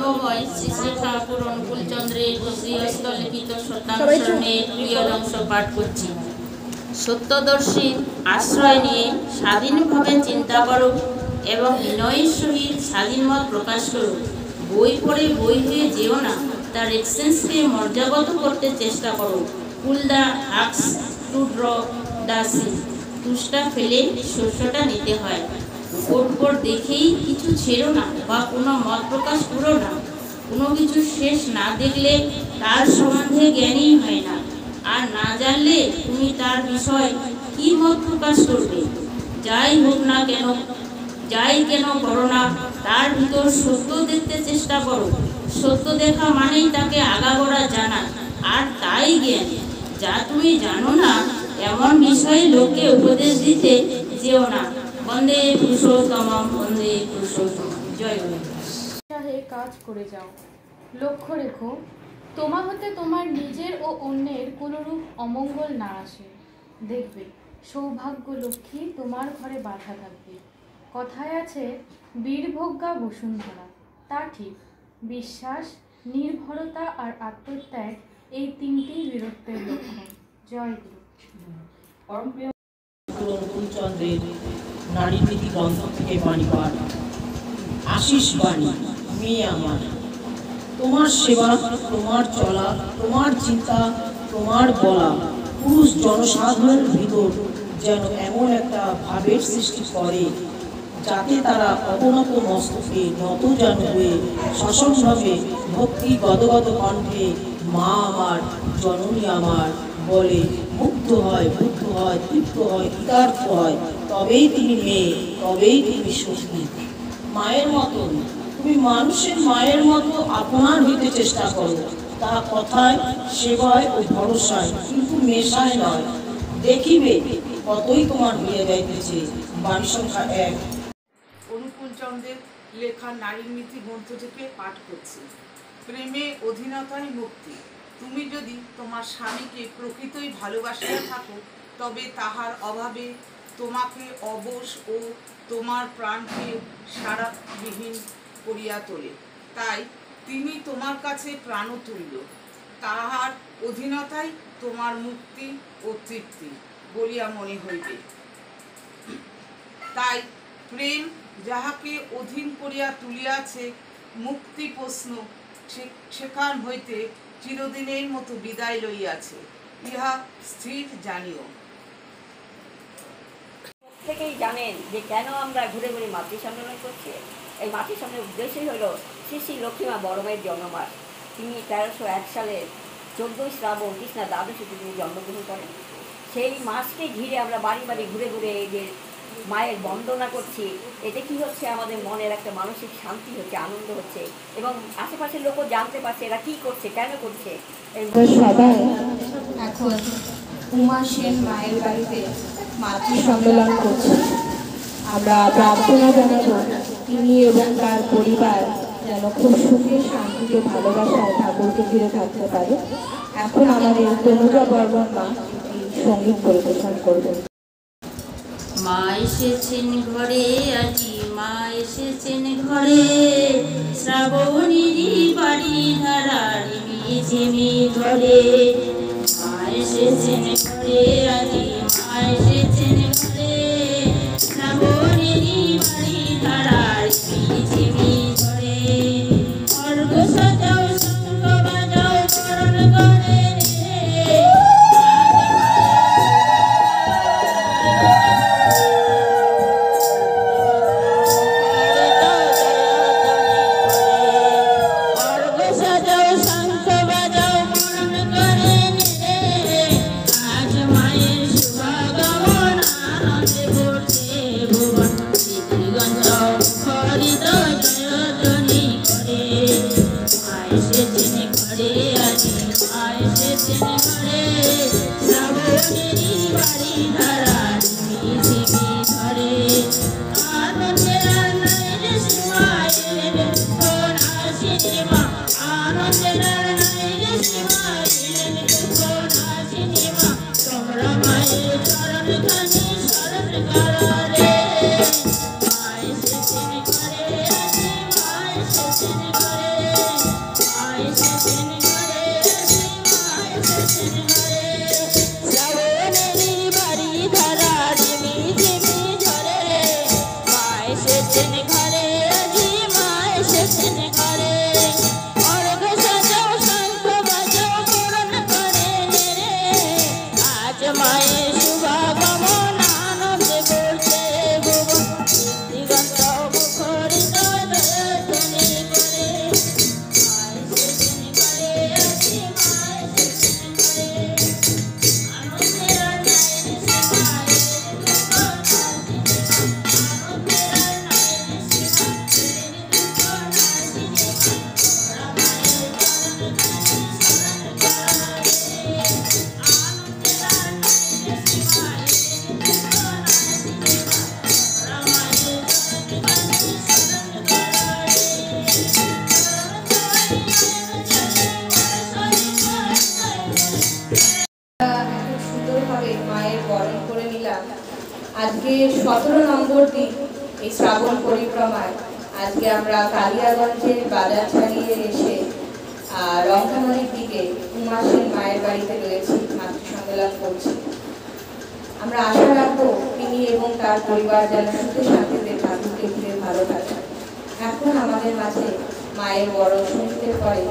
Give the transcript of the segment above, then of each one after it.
প্রেমময় শ্রী শ্রী ঠাকুর অনুকূল চন্দ্রের শ্রীহস্তলিখিত শতানুসরণের প্রিয়দংশ পাঠ করছি। সত্যদর্শী আশ্রয় নিয়ে স্বাধীনভাবে চিন্তা করো এবং বিনয়ের সহিত স্বাধীন মত প্রকাশ করো। বই পড়ে বই হয়ে যেও না, তার এক্সেন্সকে মর্যাদাগত করতে চেষ্টা করো। Pull the axe to draw the seed. তুষটা ফেলে শস্যটা নিতে হয়। উপর দেখেই কিছু ছেড়ো না বা কোনো মত প্রকাশ করো না। কোনো কিছু শেষ না দেখলে তার সম্বন্ধে জ্ঞানই হয় না, আর না জানলে তুমি তার বিষয় কি মত প্রকাশ করবে। যাই হোক না কেন, যাই কেন করো না, তার ভিতর সত্য দেখতে চেষ্টা করো। সত্য দেখা মানেই তাকে আগাগোড়া জানা, আর তাই জ্ঞান। যা তুমি জানো না এমন বিষয়ে লোককে উপদেশ দিতে যেও না। বন্দে পুরুষোত্তম, বন্দে পুরুষোত্তম। জয় গুরু। কাজ করে যাও, লক্ষ্য রেখো তোমা হতে তোমার নিজের ও অন্যের কোনরূপ অমঙ্গল না আসে। দেখবে সৌভাগ্য লক্ষ্মী তোমার ঘরে বাধা থাকবে। কথায় আছে বীরভোগ্যা বসুন্ধরা, তা ঠিক। বিশ্বাস, নির্ভরতা আর আত্মত্যাগ এই তিনটি বীরত্বের লক্ষণ। জয় গুরু। অনুকূল চন্দ্রের নারীর নীতি গ্রন্থ থেকে বাণী পাঠ। আশিস বাণী, মেয়ে আমার, তোমার সেবা, তোমার চলা, তোমার চিন্তা, তোমার বলা পুরুষ জনসাধারণের ভিতর যেন এমন একটা ভাবের সৃষ্টি করে যাতে তারা অবনত মস্তকে নত যেন হয়ে সসংভাবে ভক্তি গদগদ কণ্ঠে মা আমার, জননী আমার বলে মুগ্ধ হয়, বুদ্ধ হয়, তৃপ্ত হয়, কৃতার্থ হয়। তবেই তিনি মেয়ে, তবেই তিনি সখী। মায়ের মতন তুমি মানুষের মায়ের মতো আপনার হইতে চেষ্টা করো। তা কথায়, সেবায় ও ভরসায়, কিন্তু মেশায় নয়। দেখিবে কতই তোমার হইয়া যাইতেছে। বাণী সংখ্যা 1। অনুকূল চন্দ্রের লেখা নারীর নীতি গ্রন্থ থেকে পাঠ করছি। প্রেমে অধীনতাই মুক্তি। তুমি যদি তোমার স্বামীকে প্রকৃতই ভালোবাসিয়া থাকো, তবে তাহার অভাবে তোমাকে অবশ ও তোমার প্রাণকে সারাবিহীন করিয়া তোলে। তাই তিনি তোমার কাছে প্রাণতুল্য। তাহার অধীনতাই তোমার মুক্তি ও তৃপ্তি বলিয়া মনে হইবে। তাই প্রেম যাহাকে অধীন করিয়া তুলিয়াছে, মুক্তি প্রশ্ন সেখান হইতে চিরদিনের মতো বিদায় লইয়াছে, ইহা স্থির জানিও। প্রত্যেকেই জানেন যে কেন আমরা ঘুরে ঘুরে মাতৃ সম্মেলন করছি। এই মাতৃ সম্মেলনের উদ্দেশ্যই হলো শ্রী শ্রী লক্ষ্মীমা বড়মায়ের জন্মমাস। তিনি 1301 সালে 14 শ্রাবণ কৃষ্ণা দ্বাদশী তিনি জন্মগ্রহণ করেন। সেই মাসকে ঘিরে আমরা বাড়ি বাড়ি ঘুরে ঘুরে এই যে মায়ের বন্দনা করছি, এতে কি হচ্ছে, আমাদের মনের একটা মানসিক শান্তি হচ্ছে, আনন্দ হচ্ছে, এবং আশেপাশের লোকও জানতে পারছে এরা কি করছে, কেন করছে। সবাই এখন উমা সেন মায়ের বাড়িতে মাতৃ সম্মেলন করছে। আমরা প্রার্থনা জানাবো তিনি এবং তার পরিবার যেন খুব সুখে শান্তিতে ভালোবাসায় ঠাকুরকে ঘিরে থাকতে পারে। এখন আমাদের তনুজা বর্মন মা সঙ্গীত পরিবেশন করবেন। মা এসেছেন ঘরে আজি, মা এসেছেন ঘরে, শ্রাবণীরই বাড়ি ধারার ঝিমি ধরে। মা এসেছেন ঘরে আজি, মা এসেছেন ঘরে, শ্রাবণীরই বাড়ি ধারার ঝিমি ধরে। অর্ঘ সাজাও, শঙ্খ বাজাও, বরণ করে রে। আজ মায়ের আজকে 17 নম্বর দিন এই শ্রাবণ পরিক্রমায়। আজকে আমরা কালিয়াগঞ্জের বাজার ছাড়িয়ে এসে রংখানলির দিকে উমাসেন মায়ের বাড়িতে রয়েছি, মাতৃ সম্মেলন করছি। আমরা আশা রাখবো তিনি এবং তার পরিবার যেন সুখে শান্তিতে ঠাকুরকে ঘিরে ভালো থাকেন। এখন আমাদের মাঝে মায়ের বরণ সঙ্গীতের পরে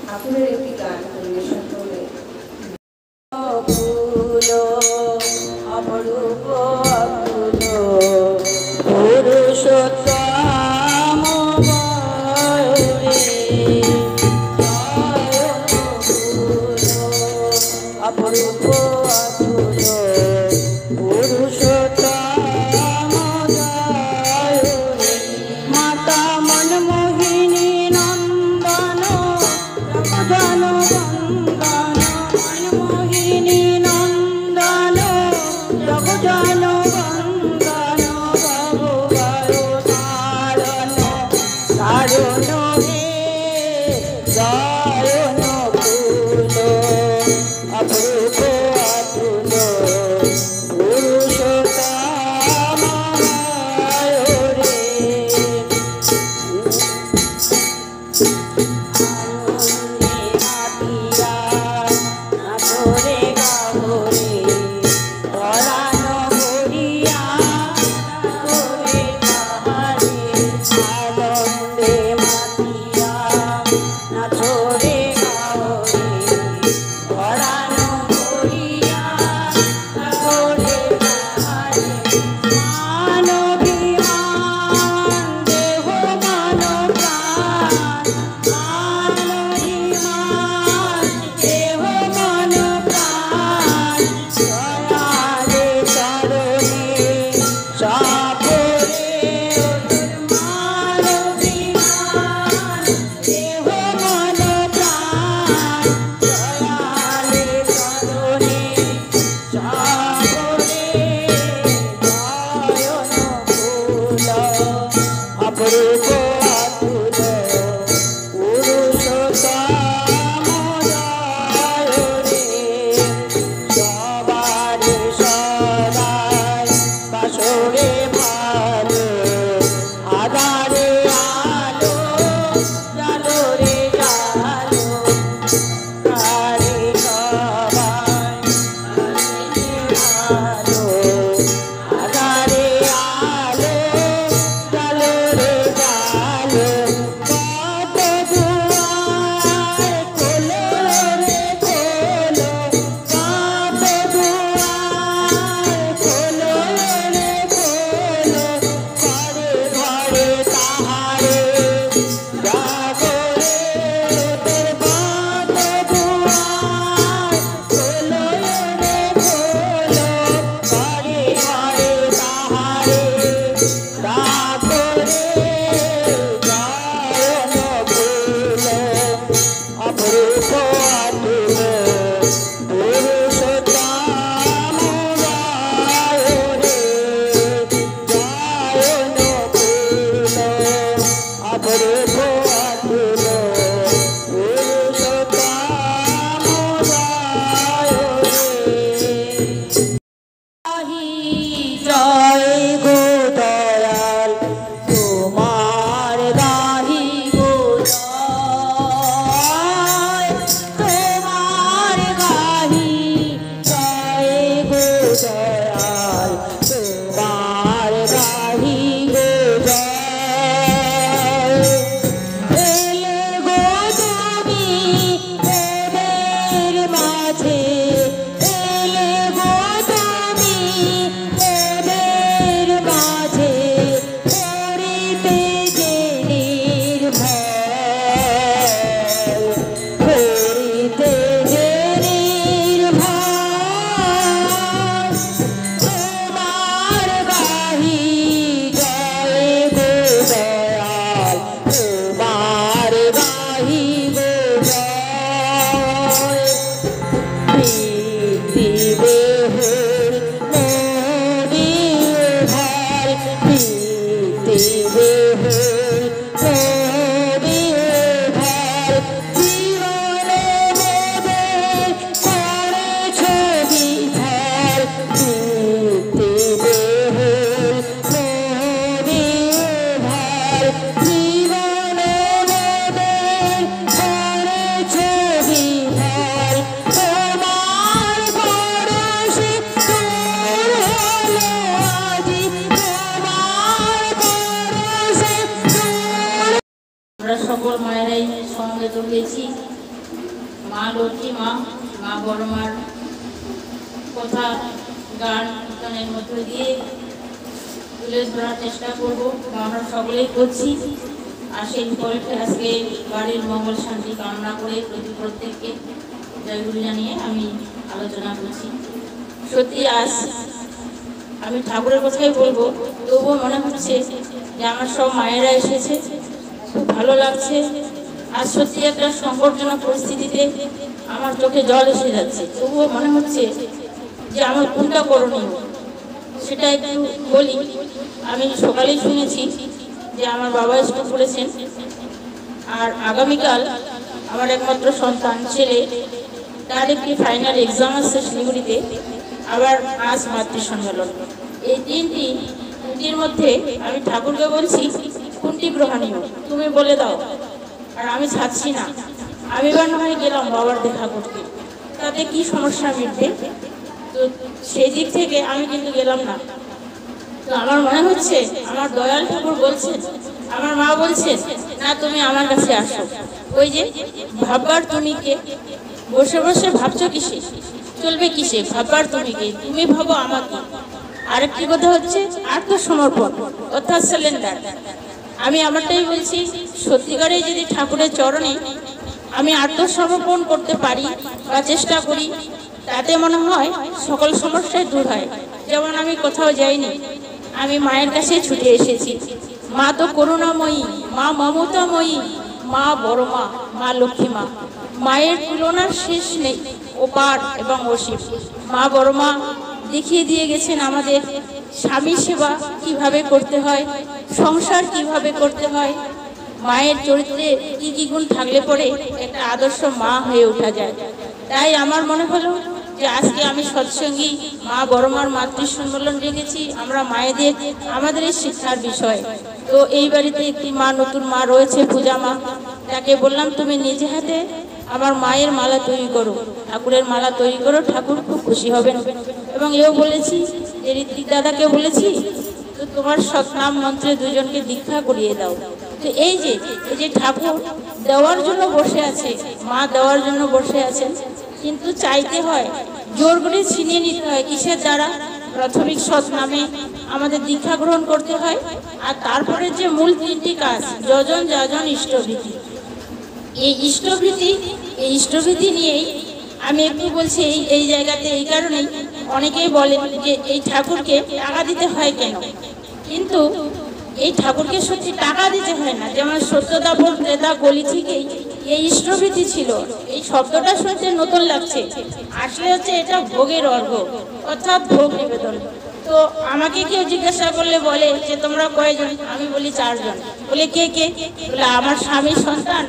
ঠাকুরের একটি গান পরিবেশন করবে। হয়েছি। মা লক্ষ্মী মা, মা বড় মার কথা গান কীর্তনের মধ্য দিয়ে তুলে ধরার চেষ্টা করব, আমরা সকলেই করছি। আর সেই উপলক্ষে আজকে বাড়ির মঙ্গল শান্তি কামনা করে প্রত্যেককে জয়গুরু জানিয়ে আমি আলোচনা করছি। সত্যি আজ আমি ঠাকুরের কথাই বলবো, তবুও মনে হচ্ছে যে আমার সব মায়েরা এসেছে, খুব ভালো লাগছে। আর সত্যি একটা সংকটজনক পরিস্থিতিতে আমার চোখে জল এসে যাচ্ছে, তবুও মনে হচ্ছে যে আমার কোনটা করণীয় সেটা একটু বলি। আমি সকালেই শুনেছি যে আমার বাবা স্ট্রোক করেছেন, আর আগামীকাল আমার একমাত্র সন্তান ছেলে, তার একটি ফাইনাল এক্সাম আছে শিলিগুড়িতে, আবার আজ মাতৃ সম্মেলন। এই তিনটির মধ্যে আমি ঠাকুরকে বলছি কোনটি গ্রহণীয় তুমি বলে দাও। আর আমি ছাড়ছি না, আমি এবার না হয় গেলাম বাবার দেখা করতে, তাতে কি সমস্যা মিটবে? তো সেই দিক থেকে আমি কিন্তু গেলাম না। তো আমার মনে হচ্ছে আমার দয়াল ঠাকুর বলছেন, আমার মা বলছেন, না তুমি আমার কাছে আসো। ওই যে ভাববার তুমি কে, বসে বসে ভাবছো কিসে, চলবে কিসে, ভাববার তুমি কে, তুমি ভাবো আমাকে। আরেকটি কথা হচ্ছে আত্মসমর্পণ অর্থাৎ সিলিন্ডার। আমি আমারটাই বলছি, সত্যিকারেই যদি ঠাকুরের চরণে আমি আত্মসমর্পণ করতে পারি বা চেষ্টা করি, তাতে মনে হয় সকল সমস্যাই দূর হয়। যেমন আমি কোথাও যাইনি, আমি মায়ের কাছে ছুটে এসেছি। মা তো করুণাময়ী, মা মমতাময়ী, মা বড় মা, মা লক্ষ্মী মা। মায়ের তুলনার শেষ নেই, ওপার এবং অসীম। মা বড় মা দেখিয়ে দিয়ে গেছেন আমাদের স্বামী সেবা কিভাবে করতে হয়, সংসার কিভাবে করতে হয়। মায়ের চরিত্রে কি কি গুণ থাকলে পরে একটা আদর্শ মা হয়ে ওঠা যায়। তাই আমার মনে হলো যে আজকে আমি সৎসঙ্গী মা বড় মার মাতৃ সম্মেলন রেখেছি আমরা মায়েদের, আমাদের এই শিক্ষার বিষয়। তো এই বাড়িতে একটি মা, নতুন মা রয়েছে, পূজা মা, তাকে বললাম তুমি নিজে হাতে আমার মায়ের মালা তৈরি করো, ঠাকুরের মালা তৈরি করো, ঠাকুর খুব খুশি হবেন। এবং এও বলেছি যে ঋত্বিক দাদাকে বলেছি, তো তোমার সৎনাম মন্ত্রে দুজনকে দীক্ষা করিয়ে দাও। তো এই যে ঠাকুর দেওয়ার জন্য বসে আছে, মা দেওয়ার জন্য বসে আছেন, কিন্তু চাইতে হয়, জোর করে ছিনিয়ে নিতে হয়। কিসের দ্বারা? প্রাথমিক সৎনামে আমাদের দীক্ষা গ্রহণ করতে হয়। আর তারপরে যে মূল তিনটি কাজ, যজন যাজন ইষ্টভীতি, এই ইষ্টভীতি নিয়েই আমি একটু বলছি এই জায়গাতে। এই কারণেই অনেকেই বলেন যে এই ঠাকুরকে টাকা দিতে হয় কেন, কিন্তু এই ঠাকুরকে সত্যি টাকা দিতে হয় না। যেমন সত্যদাপন ত্রেতা কলি থেকেই এই ইষ্টভীতি ছিল। এই শব্দটা শুনতে নতুন লাগছে, আসলে হচ্ছে এটা ভোগের অর্ঘ অর্থাৎ ভোগ নিবেদন। তো আমাকে কেউ জিজ্ঞাসা করলে বলে যে তোমরা কয়জন, আমি বলি 4 জন। বলে কে কে? বলে আমার স্বামী, সন্তান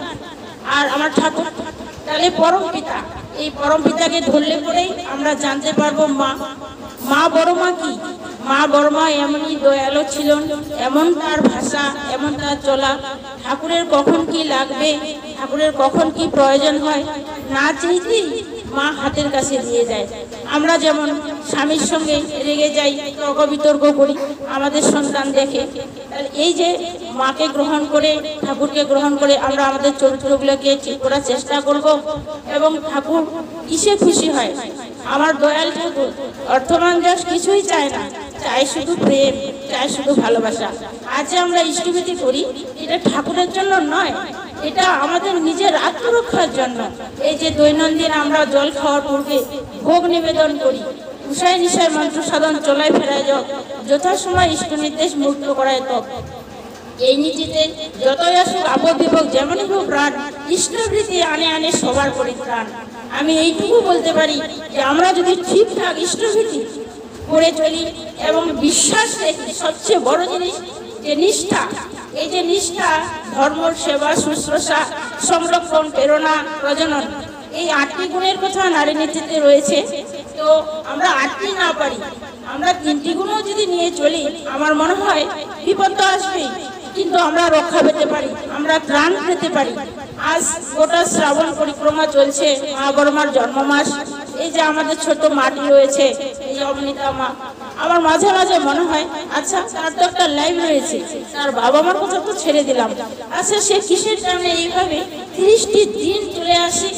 আর আমার ঠাকুর। তাহলে পরম পিতা, এই পরম পিতাকে ধরলে পরেই আমরা জানতে পারবো মা বড় মা কি। মা বড় মা এমনই দয়ালু ছিলেন, এমন তার ভাষা, এমন তার চলা। ঠাকুরের কখন কি লাগবে, ঠাকুরের কখন কি প্রয়োজন হয়, না চাইতেই মা হাতের কাছে দিয়ে যায়। আমরা যেমন স্বামীর সঙ্গে রেগে যাই, তর্ক বিতর্ক করি আমাদের সন্তান দেখে, তাহলে এই যে মাকে গ্রহণ করে, ঠাকুরকে গ্রহণ করে আমরা আমাদের চরিত্রগুলোকে ঠিক করার চেষ্টা করব। এবং ঠাকুর কিসে খুশি হয়? আমার দয়াল ঠাকুর অর্থমান যশ কিছুই চায় না, চায় শুধু প্রেম, চায় শুধু ভালোবাসা। আজ যে আমরা ইষ্টভীতি করি, এটা ঠাকুরের জন্য নয়, এটা আমাদের নিজের আত্মরক্ষার জন্য। এই যে দৈনন্দিন আমরা জল খাওয়ার পূর্বে ভোগ নিবেদন করি, উষায় নিশায় মন্ত্র সাধন চলায় ফেরায় যোগ, যথাসময় ইষ্ট নির্দেশ মুক্ত করায় তপ। এই নীতিতে যতই আসুক আপদ বিপদ, যেমনই হোক প্রাণ, ইষ্টভীতি আনে আনে সবার পরিত্রাণ। আমি এইটুকু বলতে পারি যে আমরা যদি ঠিকঠাক ইষ্টভীতি করে চলি এবং বিশ্বাস রেখে, সবচেয়ে বড় জিনিস যে নিষ্ঠা, এই যে নিষ্ঠা, ধর্ম, সেবা, শুশ্রূষা, সংরক্ষণ, প্রেরণা, প্রজনন, এই 8টি গুণের কথা নারী নীতিতে রয়েছে। তো আমরা 8টি না পারি, আমরা 3টি গুণও যদি নিয়ে চলি, আমার মনে হয় বিপদ তো আসবেই, কিন্তু আমরা রক্ষা পেতে পারি, আমরা ত্রাণ পেতে পারি। আজ গোটা শ্রাবণ পরিক্রমা চলছে, মা বড় মার জন্ম মাস। এই যে আমাদের ছোট মাটি রয়েছে, এই অবনীতা মা, আমার মাঝে মাঝে মনে হয় আচ্ছা তার তো একটা লাইফ রয়েছে, তার বাবা মার কথা তো ছেড়ে দিলাম, আচ্ছা সে কিসের টানে এইভাবে 30টি দিন চলে আসে।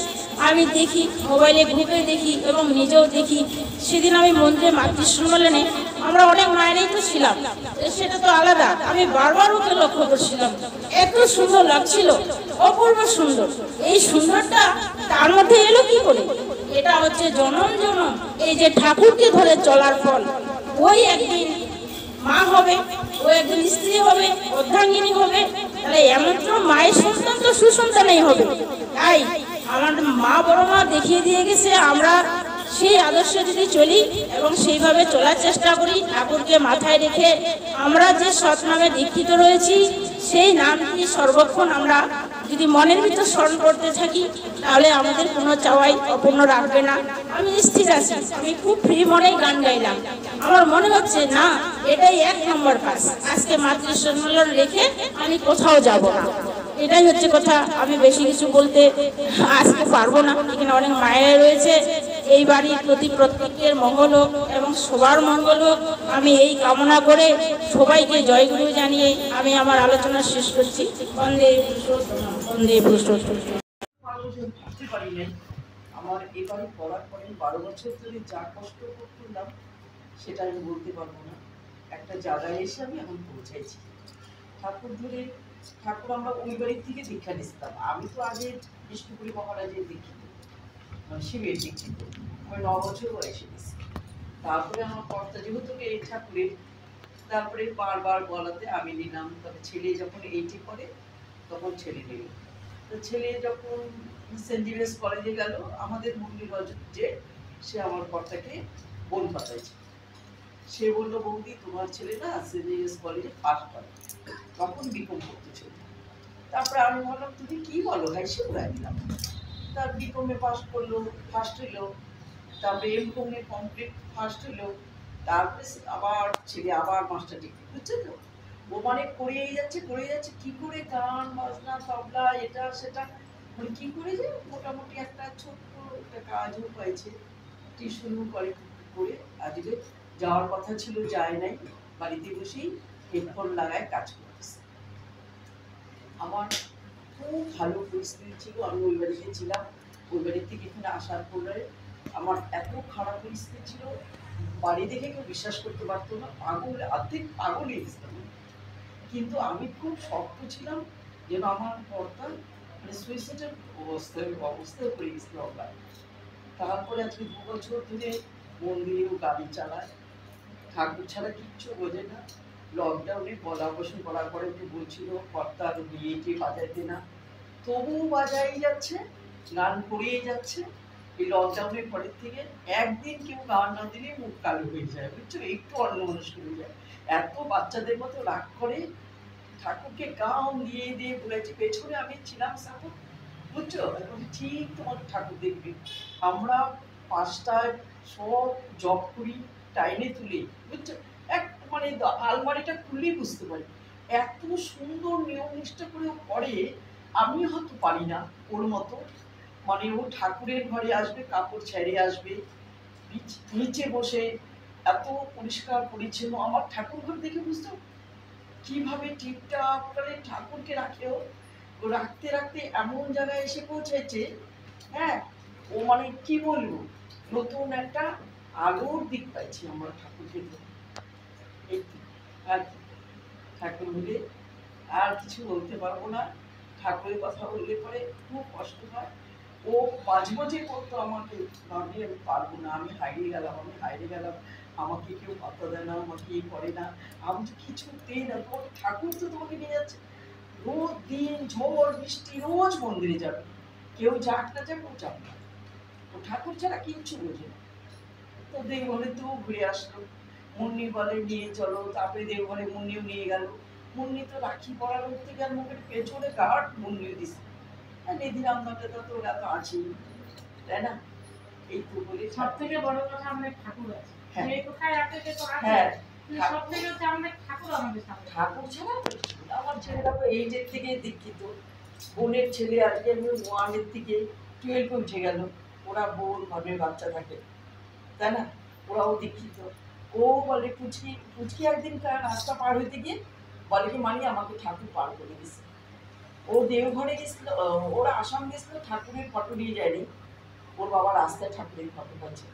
আমি দেখি, মোবাইলে গ্রুপে দেখি এবং নিজেও দেখি। সেদিন আমি মন্দিরে মাতৃ সম্মেলনে আমরা অনেক মায়েরাই তো ছিলাম, সেটা তো আলাদা। আমি বারবার ওকে লক্ষ্য করছিলাম, এত সুন্দর লাগছিল, অপূর্ব সুন্দর। এই সুন্দরটা তার মধ্যে এলো কি করে? এটা হচ্ছে জনম জনম এই যে ঠাকুরকে ধরে চলার ফল। ওই একদিন মা হবে, ও একদিন স্ত্রী হবে, অর্ধাঙ্গিনী হবে, তাহলে এমন তো মায়ের সন্তান তো সুসন্তানই হবে। তাই আমার মা বড় মা দেখিয়ে দিয়ে গেছে, আমরা সেই আদর্শে যদি চলি এবং সেইভাবে চলার চেষ্টা করি, ঠাকুরকে মাথায় রেখে আমরা যে সৎ নামে দীক্ষিত রয়েছি সেই নামটি সর্বক্ষণ আমরা যদি মনের ভিতর স্মরণ করতে থাকি, তাহলে আমাদের কোনো চাওয়াই অপূর্ণ রাখবে না। আমি স্থির আছি, আমি খুব ফ্রি মনেই গান গাইলাম। আমার মনে হচ্ছে না, এটাই 1 নম্বর কাজ। আজকে মাতৃ সম্মেলন রেখে আমি কোথাও যাব না, এটাই হচ্ছে কথা। আমি বেশি কিছু বলতে আজকে পারবো না। এখানে অনেক মায়েরা রয়েছে, এই বাড়ির প্রতি প্রত্যেকের মঙ্গল হোক এবং সবার মঙ্গল হোক, আমি এই কামনা করে সবাইকে জয়গুরু জানিয়ে আমি আমার আলোচনা শেষ করছি। বন্দে পুরুষোত্তম, বন্দে পুরুষোত্তম। ভাবতে পারি নাই আমার এবারে পড়ার পরে 12 বছর ধরে যা কষ্ট করলাম সেটা আমি বলতে পারবো না। একটা জায়গায় এসে আমি এখন পৌঁছাইছি। ঠাকুর ধরে ঠাকুর আমরা ওই বাড়ির থেকে দীক্ষা নিতাম। আমি তো আগে বিষ্ণুপুরী মহারাজের দীক্ষিত, শিবের দীক্ষিত। আমি 9 বছর বয়সে গেছি। তারপরে আমার কর্তা যেহেতু এই ঠাকুরের, তারপরে বারবার বলাতে আমি নিলাম। তবে ছেলে যখন 80 পড়ে তখন ছেলে নিল। তো ছেলে যখন সেন্ট জেভিয়ার্স কলেজে গেল, আমাদের মুরলী রজত যে সে আমার কর্তাকে বোন পাঠাইছে। সে বললো, বৌদি তোমার ছেলে না সেন্ট জেভিয়ার্স কলেজে ফার্স্ট করে, তখন বিকম করতে ছিল। তারপরে আমি বললাম তুমি কি বলো ভাই, সে উড়াই দিলাম। তার বিকমে পাস করলো, ফার্স্ট হইলো। তারপরে এমকমে কমপ্লিট ফার্স্ট হইলো। তারপরে আবার ছেলে আবার মাস্টার ডিগ্রি, বুঝছো তো? ও মানে করেই যাচ্ছে কি করে গান বাজনা তবলা এটা সেটা মানে কি করে যে মোটামুটি একটা ছোট্ট একটা কাজও পাইছে, টিউশনও করে। আজকে যাওয়ার কথা ছিল, যায় নাই, বাড়িতে বসেই হেডফোন লাগায় কাজ করতেছে। আমার খুব ভালো পরিস্থিতি ছিল, আমি ওই বাড়িতে ছিলাম। ওই বাড়ির থেকে এখানে আসার পরে আমার এত খারাপ পরিস্থিতি ছিল, বাড়ি দেখে কেউ বিশ্বাস করতে পারতো না, অর্ধেক পাগল হয়ে গেছিলাম। কিন্তু আমি খুব শক্ত ছিলাম, যেন আমার কর্তা মানে সুইসাইডের অবস্থায় পড়ে গেছিল আমরা। তারপরে আজকে 2 বছর ধরে মন্দিরেও গাড়ি চালায়, ঠাকুর ছাড়া কিচ্ছু বোঝে না। লকডাউনে গলা বসে করার পরে একটু বলছিল কর্তার বিয়েটি বাজাইতে না, তবুও বাজাই যাচ্ছে, গান করিয়ে যাচ্ছে। এই লকডাউনের পরের থেকে একদিন কেউ গান না দিলে মুখ কালো হয়ে যায়, বুঝছো, একটু অন্যমনস্ক হয়ে যায়। এত বাচ্চাদের মতো রাগ করে, ঠাকুরকে গান দিয়ে দিয়ে বলেছি। পেছনে আমি ছিলাম সাপোর্ট, বুঝছো, এখন ঠিক তোমার ঠাকুর দেখবে। আমরা 5টায় সব জব করি, টাইমে তুলি, বুঝছো, এক মানে আলমারিটা খুললেই বুঝতে পারি এত সুন্দর নিয়ম নিষ্ঠা করে করে। আমি হয়তো পারি না ওর মতো, মানে ও ঠাকুরের ঘরে আসবে, কাপড় ছেড়ে আসবে, নিচে বসে এত পরিষ্কার পরিচ্ছন্ন। আমার ঠাকুর ঘর দেখে বুঝতো কিভাবে টিপটাপ করে ঠাকুরকে রাখেও, ও রাখতে রাখতে এমন জায়গায় এসে পৌঁছেছে। হ্যাঁ, ও মানে কি বলবো, নতুন একটা আলোর দিক পাইছি আমরা ঠাকুরকে। আর ঠাকুর বলে আর কিছু বলতে পারবো না। ঠাকুরের কথা বললে পরে খুব কষ্ট হয়। ও মাঝে মাঝে করতো আমাকে, ভাবি আমি পারবো না, আমি হারিয়ে গেলাম, আমাকে কেউ পাত্তা দেয় না, আমাকে ইয়ে করে না। আমি তো কিছুতেই না, তোমার ঠাকুর তো তোমাকে নিয়ে যাচ্ছে, রোজ দিন ঝড় বৃষ্টি রোজ মন্দিরে যাবে, কেউ যাক না যাক ও যাবে না, ও ঠাকুর ছাড়া কিচ্ছু বোঝে না। তো দেওঘরে তো ঘুরে আসলো, মুন্নি বলে নিয়ে চলো, তারপরে দেওঘরে মুন্নিও নিয়ে গেল। মুন্নি তো রাখি পড়ার উঠতে গেল, মুখের পেছনে গাঢ় মুন্নিও দিছে। নিধিরাম দণ্ডটা তো ওরা তো আছেই, তাই না? এই তো বলে সব থেকে বড় কথা আমাদের ঠাকুর আছে। হ্যাঁ। এই কোথায় আছে যে তো আছে। হ্যাঁ, সব থেকে হচ্ছে আমাদের ঠাকুর আমাদের সাথে। ঠাকুর ছাড়া আমার ছেলেরা তো এইটের থেকে দীক্ষিত। বোনের ছেলে আজকে 1 থেকে 12 উঠে গেল। ওরা বোন ঘরের বাচ্চা থাকে, তাই না? ওরাও দীক্ষিত। ও ও বলে পুচকি পুচকি একদিন রাস্তা পার হইতে গিয়ে বলে কি মানি আমাকে ঠাকুর পার করে দিছে। ও দেওঘরে গেছিল, ওরা আসাম গেছিল, ঠাকুরের ফটো নিয়ে যায়নি, ওর বাবা রাস্তায় ঠাকুরের ফটো পাচ্ছে।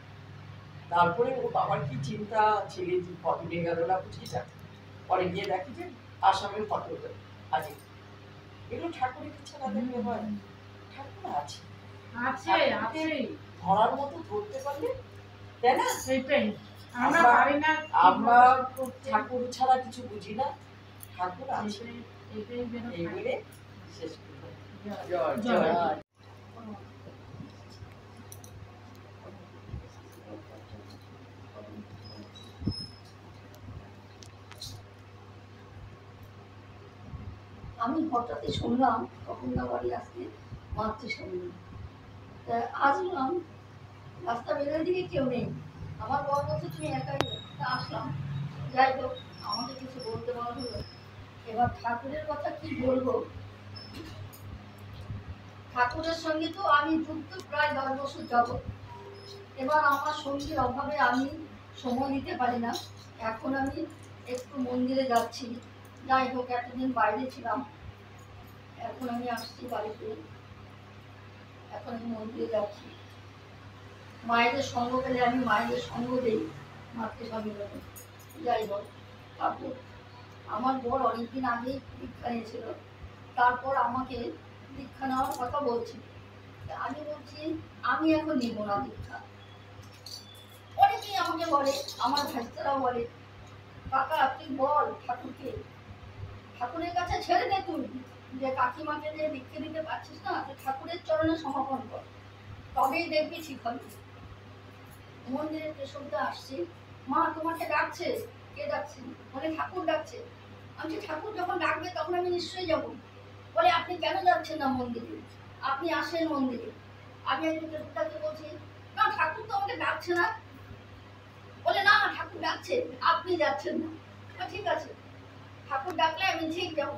তারপরে ওর বাবার কি চিন্তা, ছেলে ফটো নিয়ে গেল না পুচকিটা, পরে গিয়ে দেখি যে আসামের ফটো আছে। এগুলো ঠাকুরের ইচ্ছা না দেখলে হয়? ঠাকুর আছে, আছে আছে ধরার মতো ধরতে পারলে, তাই না? সেটাই আমরা পারি না, আমরা ঠাকুর ছাড়া কিছু বুঝি না, ঠাকুর আছে, এটাই যেন এই বলে শেষ করলাম। জয়। জয়। আমি হঠাৎই শুনলাম তপনদা বাড়ি আজকে মাতৃসম্মেলন। তা আজ এলাম, রাস্তা বেরোয় দিকে কেউ নেই, আমার বর বলছে তুমি একাই যাও। তা আসলাম, যাই হোক আমাকে কিছু বলতে বলা হলো। এবার ঠাকুরের কথা কি বলবো, ঠাকুরের সঙ্গে তো আমি যুক্ত প্রায় 10 বছর যাবত। এবার আমার সঙ্গীর অভাবে আমি সময় দিতে পারি না। এখন আমি একটু মন্দিরে যাচ্ছি, যাই হোক এতদিন বাইরে ছিলাম, এখন আমি আসছি বাড়িতে, এখন আমি মন্দিরে যাচ্ছি। মায়েদের সঙ্গ পেলে আমি মায়েদের সঙ্গ দিই মাতৃসম্মেলনে। যাই হোক, তারপর আমার বর অনেকদিন আগেই দীক্ষা নিয়েছিল, তারপর আমাকে দীক্ষা নেওয়ার কথা বলছি। আমি বলছি আমি এখন নেব না দীক্ষা। অনেকেই আমাকে বলে, আমার ভাইস্তারাও বলে, কাকা তুই বল ঠাকুরকে, ঠাকুরের কাছে ছেড়ে দে তুই, যে কাকিমাকে যে দীক্ষা দিতে পারছিস না, তুই ঠাকুরের চরণে সমর্পণ কর, তবেই দেখবি ঠিক হবে। মন্দিরে কেশবদা আসছে, মা তোমাকে ডাকছে। কে ডাকছে? বলে ঠাকুর ডাকছে। আমি ঠাকুর যখন ডাকবে তখন আমি নিশ্চয়ই যাব। বলে আপনি কেন যাচ্ছেন না মন্দিরে, আপনি আসেন মন্দিরে। আমি একজন কেশবদাকে বলছি, না ঠাকুর তো আমাকে ডাকছে না। বলে না ঠাকুর ডাকছে, আপনি যাচ্ছেন না। ঠিক আছে, ঠাকুর ডাকলে আমি ঠিক যাবো,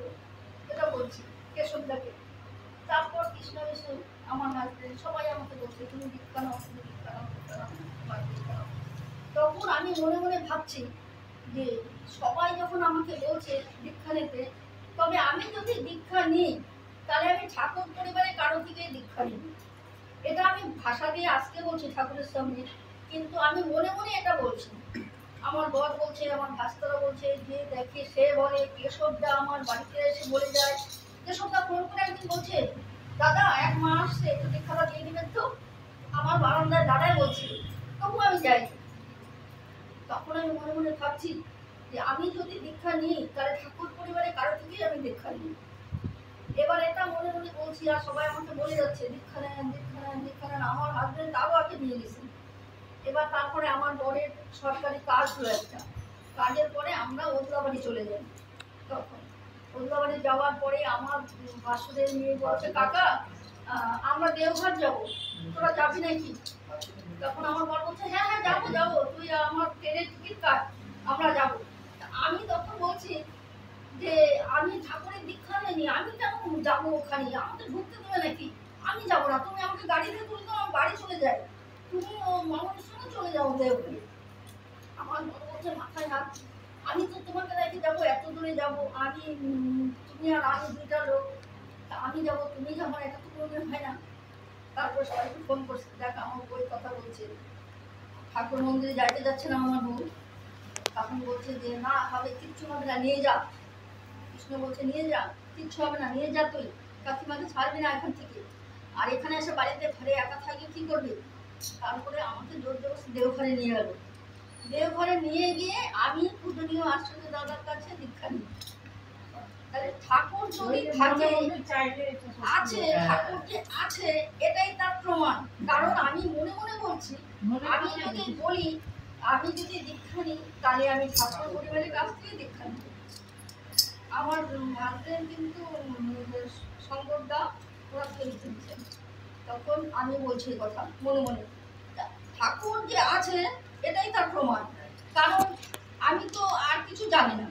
এটা বলছি কেশবদাকে। তারপর কৃষ্ণ বিষ্ণু আমার হাজবেন্ড সবাই আমাকে বলছে তুমি দীক্ষা নাও, তুমি দীক্ষা নাও, দীক্ষা নাও। তখন আমি মনে মনে ভাবছি যে সবাই যখন আমাকে বলছে দীক্ষা নিতে, তবে আমি যদি দীক্ষা নিই তাহলে আমি ঠাকুর পরিবারে কারো থেকে দীক্ষা নিই। এটা আমি ভাষা দিয়ে আজকে বলছি ঠাকুরের সামনে, কিন্তু আমি মনে মনে এটা বলছি। আমার বর বলছে, আমার ভাস্তারা বলছে, যে দেখে সে বলে, কেশবদা আমার বাড়িতে এসে বলে যায়, কেশবদা ফোন করে একদিন বলছে, দাদা এক মা আসছে, একটু দীক্ষাটা দিয়ে দিবেন তো। আমার বারান্দায় দাদাই বলছে, তবু আমি যাই। তখন আমি মনে মনে ভাবছি যে আমি যদি দীক্ষা নিই তাহলে ঠাকুর পরিবারে কারো থেকেই আমি দীক্ষা নিই। এবার এটা মনে মনে বলছি, আর সবাই আমাকে বলে যাচ্ছে দীক্ষা নেন, দীক্ষা নেন, দীক্ষা নেন। আমার হাজবেন্ড তাও আগে নিয়ে গেছে। এবার তারপরে আমার বরের সরকারি কাজ হলো একটা, কাজের পরে আমরা ওদলাবাড়ি চলে যাই। তখন ওদলাবাড়ি যাওয়ার পরে আমার ভাসুরের মেয়ে বলছে, কাকা আমরা দেওঘর যাবো, তোরা যাবি নাকি? তখন আমার বর বলছে, হ্যাঁ হ্যাঁ যাবো যাবো, তুই আমার ট্রেনের টিকিট কাট, আমরা যাবো। আমি তখন বলছি যে আমি ঠাকুরের দীক্ষা নেই, আমি কেন যাবো ওখানে, আমাকে ঢুকতে দেবে নাকি? আমি যাবো না, তুমি আমাকে গাড়িতে তুলতো, আমার বাড়ি চলে যায়, তুমি ও মামনের সঙ্গে চলে যাও দেওঘরে। আমার বর বলছে মাথায় হাত, আমি তো তোমাকে রেখে যাবো, এত দূরে যাবো আমি, তুমি আর আমি দুইটা লোক, তা আমি যাবো তুমি যাবো, এটা তো কোনো হয় না। তারপর সবাইকে ফোন করছে, দেখ আমার বই কথা বলছে, ঠাকুর মন্দিরে যাইতে যাচ্ছে না আমার বউ। তখন বলছে যে না হবে, কিচ্ছু হবে না, নিয়ে যা। কৃষ্ণ বলছে নিয়ে যা, কিচ্ছু হবে না, নিয়ে যা, তুই কাকিমাকে ছাড়বি না এখান থেকে, আর এখানে এসে বাড়িতে ঘরে একা থাকি কি করবি? তারপরে আমাকে জোর জবরদস্তি দেওঘরে নিয়ে গেল। দেওঘরে নিয়ে গিয়ে আমি পূজনীয় আশ্রমে দাদার কাছে দীক্ষা নিই। তাহলে ঠাকুর যদি থাকে, আছে, ঠাকুর যে আছে এটাই তার প্রমাণ। কারণ আমি মনে মনে বলছি, আমি যদি বলি আমি যদি দীক্ষা নিই তাহলে আমি ঠাকুর পরিবারের কাছ থেকে দীক্ষা নিই। আমার হাজবেন্ড কিন্তু শঙ্করদা ওরা কেউ কিনছেন। তখন আমি বলছি কথা মনে মনে, ঠাকুর যে আছে এটাই তার প্রমাণ। কারণ আমি তো আর কিছু জানি না,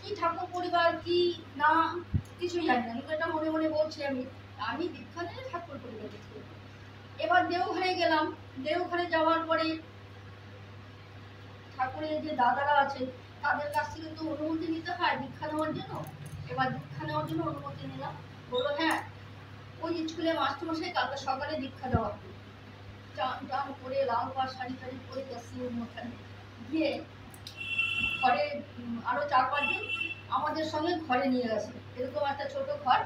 কি ঠাকুর পরিবার কি না কিছু জানি না, এটা মনে মনে বলছি। আমি দীক্ষা নিয়ে ঠাকুর পরিবার দেখি। এবার দেওঘরে গেলাম, দেওঘরে যাওয়ার পরে ঠাকুরের যে দাদারা আছে তাদের কাছ থেকে তো অনুমতি নিতে হয় দীক্ষা নেওয়ার জন্য। এবার দীক্ষা নেওয়ার জন্য অনুমতি নিলাম, বললো হ্যাঁ ওই স্কুলে মাস্টারমশাই কালকে সকালে দীক্ষা দেওয়া হবে। চান টান করে লাল পাড় শাড়ি টাড়ি পরে গেছি ওর মধ্যে গিয়ে ঘরে আরো 4-5 জন আমাদের সঙ্গে ঘরে নিয়ে গেছে। এরকম একটা ছোট ঘর,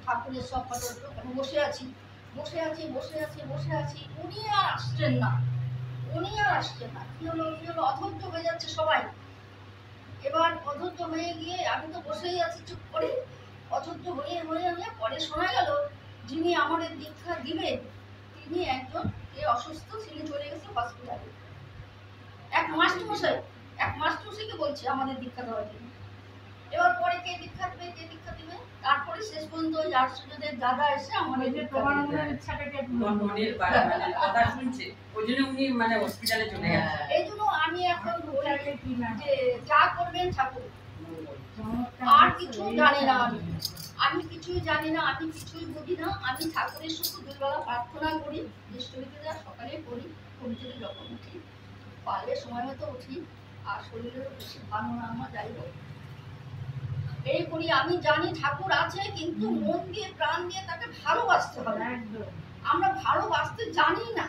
ঠাকুরের সব ফটো বসে আছি বসে আছি বসে আছি বসে আছি, উনি আর আসছেন না কি হলো অধৈর্য হয়ে যাচ্ছে সবাই। এবার অধৈর্য হয়ে গিয়ে আমি তো বসেই আছি চুপ করে, অধৈর্য হয়ে পরে শোনা গেল যিনি আমাদের দীক্ষা দিবেন তিনি একজন অসুস্থ, তিনি চলে গেছে হসপিটালে। এক মাস্টারমশাইকে বলছে আমাদের দীক্ষা দেওয়ার জন্য। এবার পরে কে দীক্ষা দিবে তারপরে শেষ পর্যন্ত ওই আশ্চর্যদের দাদা এসে আমাদের তোমার মনের ইচ্ছাটাকে মনের কথা শুনছে ওই জন্য উনি মানে হসপিটালে চলে গেছে। এই জন্য আমি এখন বলি যে যা করবেন ঠাকুর, আর কিছু জানি না, আমি কিছুই জানি না, আমি কিছুই বুঝি না। আমি ঠাকুরের শুধু 2 বেলা প্রার্থনা করি, ইষ্টবিদ্যা সকালে করি, ঘুম থেকে যখন উঠি পারলে সময় মতো উঠি, আর শরীরেরও বেশি ভালো না আমার, যাই হোক এই করি। আমি জানি ঠাকুর আছে, কিন্তু মন দিয়ে প্রাণ দিয়ে তাকে ভালোবাসতে হবে। আমরা ভালোবাসতে জানি না,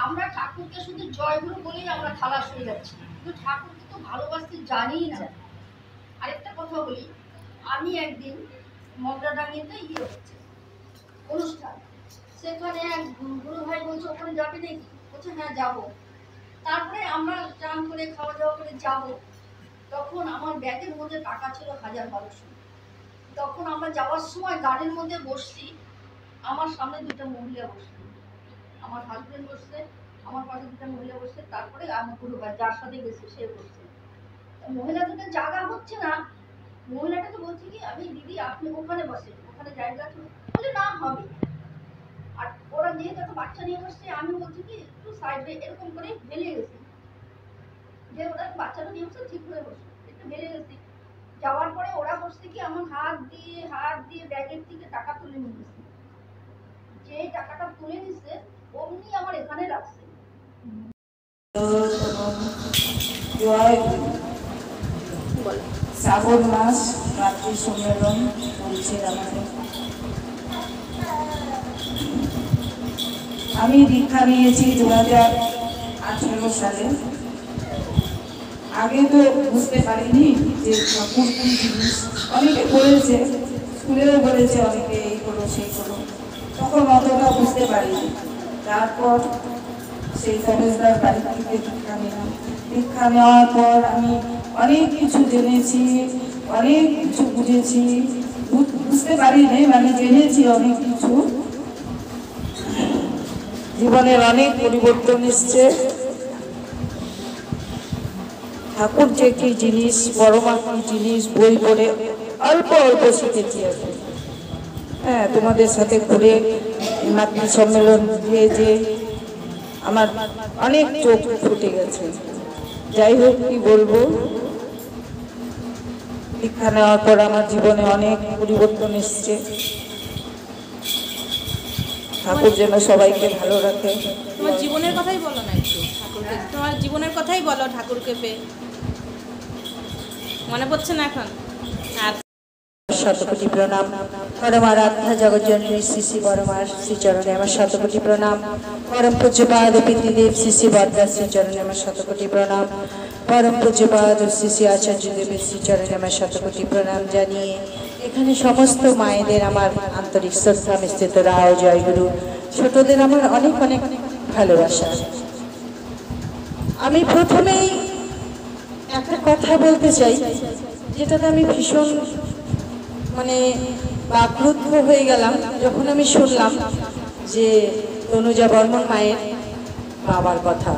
আমরা ঠাকুরকে শুধু জয়গুরু বলেই আমরা খালাস হয়ে যাচ্ছি, কিন্তু ঠাকুরকে তো ভালোবাসতে জানি না। আরেকটা কথা বলি, আমি একদিন মগরাডাঙ্গিতে হচ্ছে অনুষ্ঠান, সেখানে এক গুরু ভাই বলছে ওখানে যাবে নাকি, বলছে হ্যাঁ যাবো। তারপরে আমরা চান করে খাওয়া দাওয়া করে যাবো, তখন আমার ব্যাগের মধ্যে টাকা ছিল 1000-1200। তখন আমরা যাওয়ার সময় গাড়ির মধ্যে বসছি, আমার সামনে 2টা মহিলা বসছে, আমার হাজবেন্ড বসছে, আমার পাশে 2টা মহিলা বসছে, তারপরে আমার গুরু ভাই যার সাথে গেছে সে বসছে। মহিলা দুটো জায়গা হচ্ছে না, মহিলাটাকে বলছি কি আমি দিদি আপনি ওখানে বসে, ওখানে জায়গা আছে, বলে না হবে। আর ওরা যেহেতু একটা বাচ্চা নিয়ে বসছে, আমি বলছি কি একটু সাইডে এরকম করে বেরিয়ে গেছি, যে ওরা বাচ্চাটা নিয়ে বসে ঠিক করে বসে একটু বেরিয়ে গেছি। যাওয়ার পরে ওরা বসছে কি আমার হাত দিয়ে ব্যাগের থেকে টাকা তুলে নিয়ে গেছে, যে টাকাটা তুলে নিচ্ছে অমনি আমার এখানে রাখছে। শ্রাবণ মাস রাত্রি সম্মেলন চলছে আমাদের। আমি দীক্ষা নিয়েছি 2018 সালে। আগে তো বুঝতে পারিনি যে ঠাকুর কি জিনিস, অনেকে বলেছে, স্কুলেও বলেছে অনেকে এই করো সেই করো, তখন অতটা বুঝতে পারিনি। তারপর সেই কলেজদার বাড়ি থেকে দীক্ষা নিলাম। দীক্ষা নেওয়ার পর আমি অনেক কিছু জেনেছি, অনেক কিছু বুঝেছি, বুঝতে পারিনি মানে জেনেছি অনেক কিছু। জীবনের অনেক পরিবর্তন এসছে। ঠাকুর যে কি জিনিস, পরমা কি জিনিস, বই পড়ে অল্প অল্প শিখেছি এখন। হ্যাঁ, তোমাদের সাথে ঘুরে মাতৃ সম্মেলন দিয়ে যে আমার অনেক চোখ ফুটে গেছে। যাই হোক, কি বলবো, দীক্ষা নেওয়ার পর আমার জীবনে অনেক পরিবর্তন এসছে। ঠাকুর যেন সবাইকে ভালো রাখে। তোমার জীবনের কথাই বলো না একটু ঠাকুরকে, তোমার জীবনের কথাই বলো ঠাকুরকে পেয়ে। মনে পড়ছে না এখন? শতকোটি প্রণাম। পরমারাধ্যা জগজ্জননী শ্রী শ্রী পরমার শ্রীচরণে আমার শতকোটি প্রণাম। পরম পূজ্যপাদ পিতৃদেব শ্রী শ্রী বরদাস শ্রীচরণে আমার শতকোটি প্রণাম। পরম পূজ্যপাদ শ্রী শ্রী আচার্যদেবের শ্রীচরণে আমার শতকোটি প্রণাম জানিয়ে এখানে সমস্ত মায়েদের আমার আন্তরিক শ্রদ্ধা মিশ্রিত রাও জয়গুরু। ছোটদের আমার অনেক অনেক ভালোবাসা। আমি প্রথমেই একটা কথা বলতে চাই, যেটাতে আমি ভীষণ মানে বাক্রুদ্ধ হয়ে গেলাম যখন আমি শুনলাম যে তনুজা বর্মন মায়ের বাবার কথা।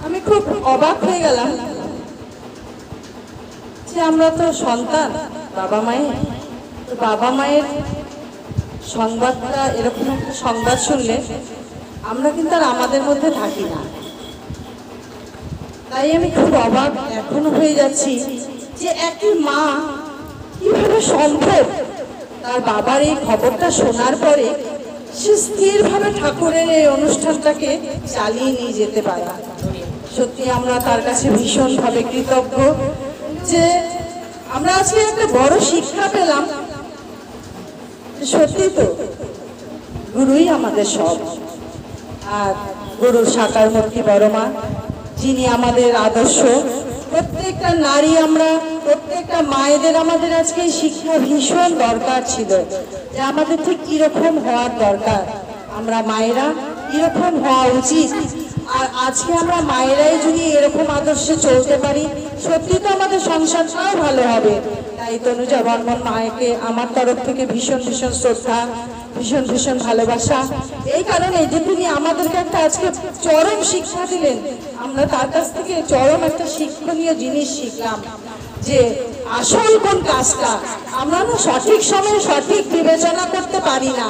আমি খুব অবাক হয়ে গেলাম যে আমরা তো সন্তান বাবা মায়ের, তো বাবা মায়ের সংবাদটা, এরকম একটা সংবাদ শুনলে আমরা কিন্তু আর আমাদের মধ্যে থাকি না। তাই আমি খুব অবাক এখনো হয়ে যাচ্ছি যে একটি মা কিভাবে সম্ভব তার বাবার এই খবরটা শোনার পরে সে স্থিরভাবে ঠাকুরের এই অনুষ্ঠানটাকে চালিয়ে নিয়ে যেতে পারে। সত্যি আমরা তার কাছে ভীষণভাবে কৃতজ্ঞ যে আমরা আজকে একটা বড় শিক্ষা পেলাম। সত্যি তো গুরুই আমাদের সব, আর গুরুর সাকার মূর্তি বড় মা, যিনি আমাদের আদর্শ। প্রত্যেকটা নারী, আমরা প্রত্যেকটা মায়েদের আমাদের আজকে শিক্ষা ভীষণ দরকার ছিল যে আমাদের ঠিক কিরকম হওয়ার দরকার, আমরা মায়েরা কিরকম হওয়া উচিত। আর আজকে আমরা মায়েরাই যদি এরকম আদর্শে চলতে পারি, সত্যি তো আমাদের সংসারটাও ভালো হবে। তাই তনুজা বর্মন মায়েকে আমার তরফ থেকে ভীষণ ভীষণ শ্রদ্ধা, ভীষণ ভীষণ ভালোবাসা। এই কারণে যে তিনি আমাদেরকে একটা আজকে চরম শিক্ষা দিলেন, আমরা তার কাছ থেকে চরম একটা শিক্ষণীয় জিনিস শিখলাম যে আসল কোন কাজটা আমরা না সঠিক সময়ে সঠিক বিবেচনা করতে পারি না,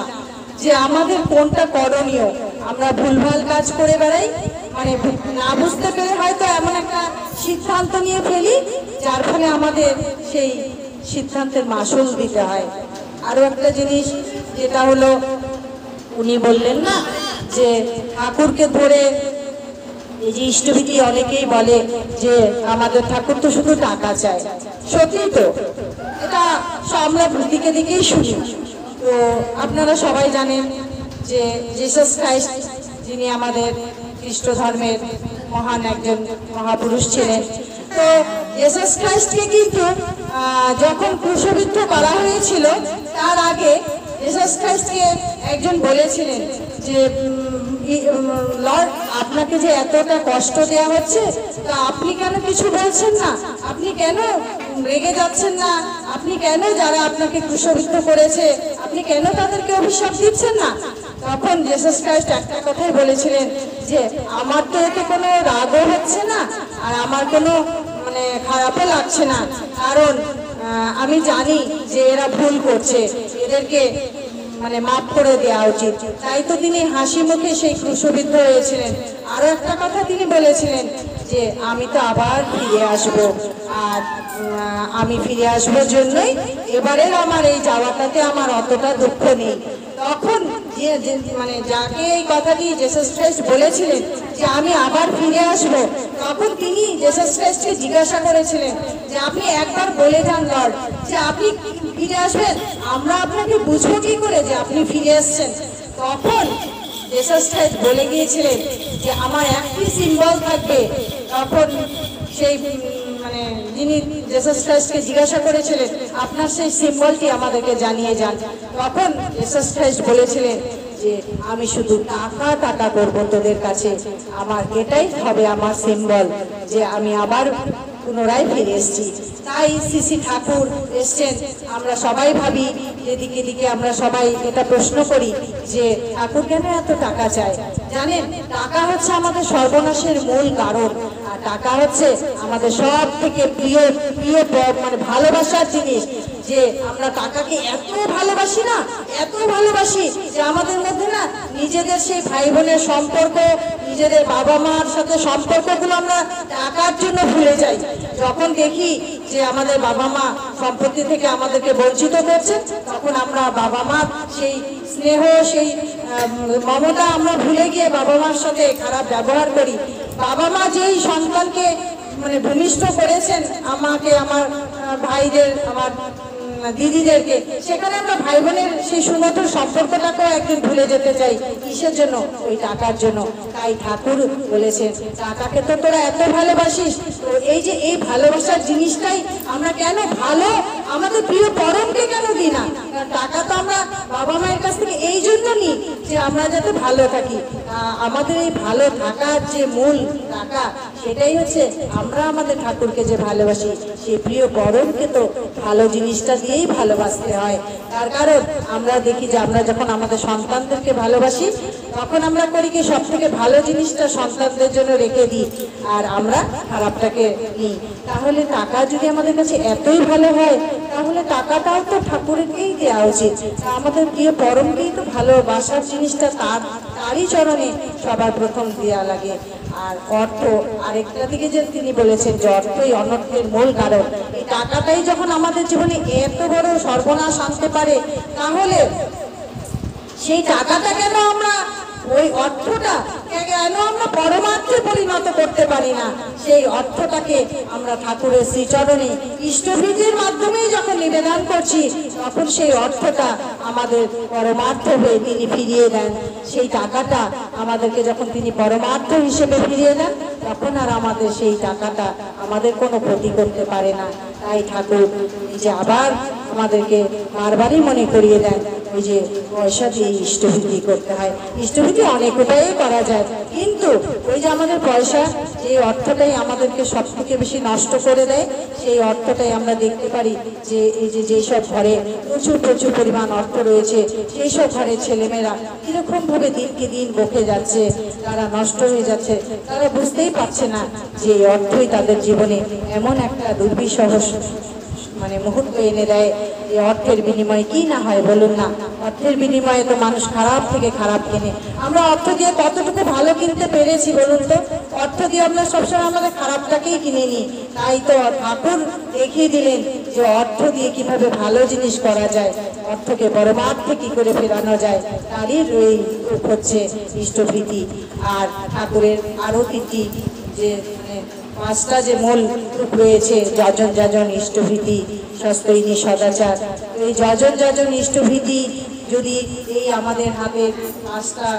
যে আমাদের কোনটা করণীয়। আমরা ভুলভাল কাজ করে বেড়াই, মানে না বুঝতে পেরে হয়তো এমন একটা সিদ্ধান্ত নিয়ে ফেলি যার ফলে আমাদের সেই সিদ্ধান্তের মাসুল দিতে হয়। আরো একটা জিনিস যেটা হলো, উনি বললেন না যে ঠাকুরকে ধরে এই যে ইষ্টভীতি, অনেকেই বলে যে আমাদের ঠাকুর তো শুধু টাকা চায়। সত্যি তো, এটা আমরা দিকে দিকেই শুনি। তো আপনারা সবাই জানেন যে জিসাস ক্রাইস্ট, যিনি আমাদের খ্রিস্ট ধর্মের মহান একজন মহাপুরুষ ছিলেন, তো জিসাস ক্রাইস্টকে কিন্তু যখন ক্রুশবিদ্ধ করা হয়েছিল তার আগে জিসাস ক্রাইস্টকে একজন বলেছিলেন যে লর্ড, আপনাকে যে এতটা কষ্ট দেওয়া হচ্ছে, তা আপনি কেন কিছু বলছেন না? আপনি কেন রেগে যাচ্ছেন না? আপনি কেন যারা আপনাকে ক্রুশবিদ্ধ করেছে আপনি কেন তাদেরকে অভিশাপ দিচ্ছেন না? তখন জিসাস ক্রাইস্ট একটা কথাই বলেছিলেন যে আমার তো এতে কোনো রাগও হচ্ছে না, আর আমার কোনো মানে খারাপও লাগছে না, কারণ আমি জানি যে এরা ভুল করছে, এদেরকে মানে মাফ করে দেওয়া উচিত। তাই তো তিনি হাসি মুখে সেই ক্রুশবিদ্ধ হয়েছিলেন। আরো একটা কথা তিনি বলেছিলেন যে আমি তো আবার ফিরে আসব, আর আমি ফিরে আসবার জন্যই এবারের আমার এই যাওয়াটাতে আমার অতটা দুঃখ নেই। তখন মানে যাকে এই কথাটি জিসাস ক্রাইস্ট বলেছিলেন যে আমি আবার ফিরে আসব, তখন তিনি জিসাস ক্রাইস্টকে জিজ্ঞাসা করেছিলেন যে আপনি একবার বলে যান লর্ড যে আপনি ফিরে আসবেন, আমরা আপনাকে বুঝবো কি করে যে আপনি ফিরে এসছেন? তখন জিসাস ক্রাইস্ট বলে গিয়েছিলেন যে আমার একটি সিম্বল থাকবে। তখন সেই মানে যিনি জিসাস ক্রাইস্টকে জিজ্ঞাসা করেছিলেন আপনার সেই সিম্বলটি আমাদেরকে জানিয়ে যান। তখন জিসাস ক্রাইস্ট বলেছিলেন যে আমি শুধু টাকা টাকা করবো তোদের কাছে, আমার এটাই হবে আমার সিম্বল, যে আমি আবার পুনরায় ফিরে এসেছি। তাই শ্রী ঠাকুর এসছেন। আমরা সবাই ভাবি, এদিকে দিকে আমরা সবাই এটা প্রশ্ন করি যে ঠাকুর কেন এত টাকা চায়? জানেন, টাকা হচ্ছে আমাদের সর্বনাশের মূল কারণ, আর টাকা হচ্ছে আমাদের সব থেকে প্রিয় প্রিয় মানে ভালোবাসার জিনিস। যে আমরা টাকাকে এত ভালোবাসি না, এত ভালোবাসি যে আমাদের মধ্যে না নিজেদের সেই ভাই বোনের সম্পর্ক, নিজেদের বাবা মার সাথে সম্পর্কগুলো আমরা টাকার জন্য ভুলে যাই। যখন দেখি যে আমাদের বাবা মা সম্পত্তি থেকে আমাদেরকে বঞ্চিত করছে, তখন আমরা বাবা মার সেই স্নেহ, সেই মমতা আমরা ভুলে গিয়ে বাবা মার সাথে খারাপ ব্যবহার করি। বাবা মা যেই সন্তানকে মানে ভূমিষ্ঠ করেছেন, আমাকে, আমার ভাইদের, আমার দিদিদেরকে, সেখানে আমরা ভাই বোনের সেই সুমধুর সম্পর্কটাকেও একদিন ভুলে যেতে চাই। কিসের জন্য? ওই টাকার জন্য। তাই ঠাকুর বলেছেন টাকাকে তো তোরা এত ভালোবাসিস, তো এই যে এই ভালোবাসার জিনিসটাই আমরা কেন ভালো আমাদের প্রিয় পরমকে কেন দিই না? টাকা তো আমরা বাবা মায়ের কাছ থেকে এই জন্য নিই যে আমরা যাতে ভালো থাকি। আমাদের এই ভালো থাকার যে মূল টাকা, সেটাই হচ্ছে আমরা আমাদের ঠাকুরকে যে ভালোবাসি, সেই প্রিয় পরমকে তো ভালো জিনিসটা দিয়েই ভালোবাসতে হয়। তার কারণ আমরা দেখি যে আমরা যখন আমাদের সন্তানদেরকে ভালোবাসি, তখন আমরা করি কি সব থেকে ভালো জিনিসটা সন্তানদের জন্য রেখে দিই, আর আমরা খারাপটাকে নিই। তাহলে টাকা যদি আমাদের কাছে এতই ভালো হয়, তাহলে টাকাটাও তো ঠাকুরকেই দেওয়া উচিত। আমাদের প্রিয় পরমকেই তো ভালোবাসার জিনিসটা তারই চরণে সবার প্রথম দেওয়া লাগে। আর অর্থ, আরেকটা দিকে যে তিনি বলেছেন যে অর্থই অনর্থের মূল কারণ। এই টাকাটাই যখন আমাদের জীবনে এত বড় সর্বনাশ আনতে পারে, তাহলে সেই টাকাটা কেন আমরা, ওই অর্থটা কেন আমরা পরমার্থে পরিণত করতে পারি না? সেই অর্থটাকে আমরা ঠাকুরের শ্রীচরণে ইষ্টভীতির মাধ্যমেই যখন নিবেদন করছি, তখন সেই অর্থটা আমাদের পরমার্থ হয়ে তিনি ফিরিয়ে দেন। সেই টাকাটা আমাদেরকে যখন তিনি পরমার্থ হিসেবে ফিরিয়ে দেন, তখন আর আমাদের সেই টাকাটা আমাদের কোনো ক্ষতি করতে পারে না। তাই ঠাকুর যে আবার আমাদেরকে বারবারই মনে করিয়ে দেন ওই যে পয়সা দিয়ে ইষ্টভীতি করতে হয়। ইষ্টভীতি অনেক উপায়ে করা যায়, কিন্তু ওই যে আমাদের পয়সা, যে অর্থটাই আমাদেরকে সব থেকে বেশি নষ্ট করে দেয়, সেই অর্থটাই আমরা দেখতে পারি যে এই যে যেসব ঘরে প্রচুর প্রচুর পরিমাণ অর্থ রয়েছে, সেই সব ঘরের ছেলেমেয়েরা কীরকমভাবে দিনকে দিন বকে যাচ্ছে, তারা নষ্ট হয়ে যাচ্ছে, তারা বুঝতেই পারছে না যে এই অর্থই তাদের জীবনে এমন একটা দুর্বিষহ মুহূর্ত এনে দেয়। এই অর্থের বিনিময়ে কি না হয় বলুন না? অর্থের বিনিময়ে তো মানুষ খারাপ থেকে খারাপ কেনে। আমরা অর্থ দিয়ে কতটুকু ভালো কিনতে পেরেছি বলুন তো? অর্থ দিয়ে আমরা সবসময় আমাদের খারাপটাকেই কিনে নিই। তাই তো ঠাকুর দেখিয়ে দিলেন যে অর্থ দিয়ে কিভাবে ভালো জিনিস করা যায়, অর্থকে পরমার্থে কি করে ফেরানো যায়, তারই এই রূপ হচ্ছে ইষ্টভীতি। আর ঠাকুরের আরও তিনটি যে পাঁচটা যে মূল রূপ রয়েছে, যজন যজন ইষ্টভীতি, সস্তৈনী সদাচার। এই যজন যজন ইষ্টভীতি যদি এই আমাদের হাতের পাঁচটা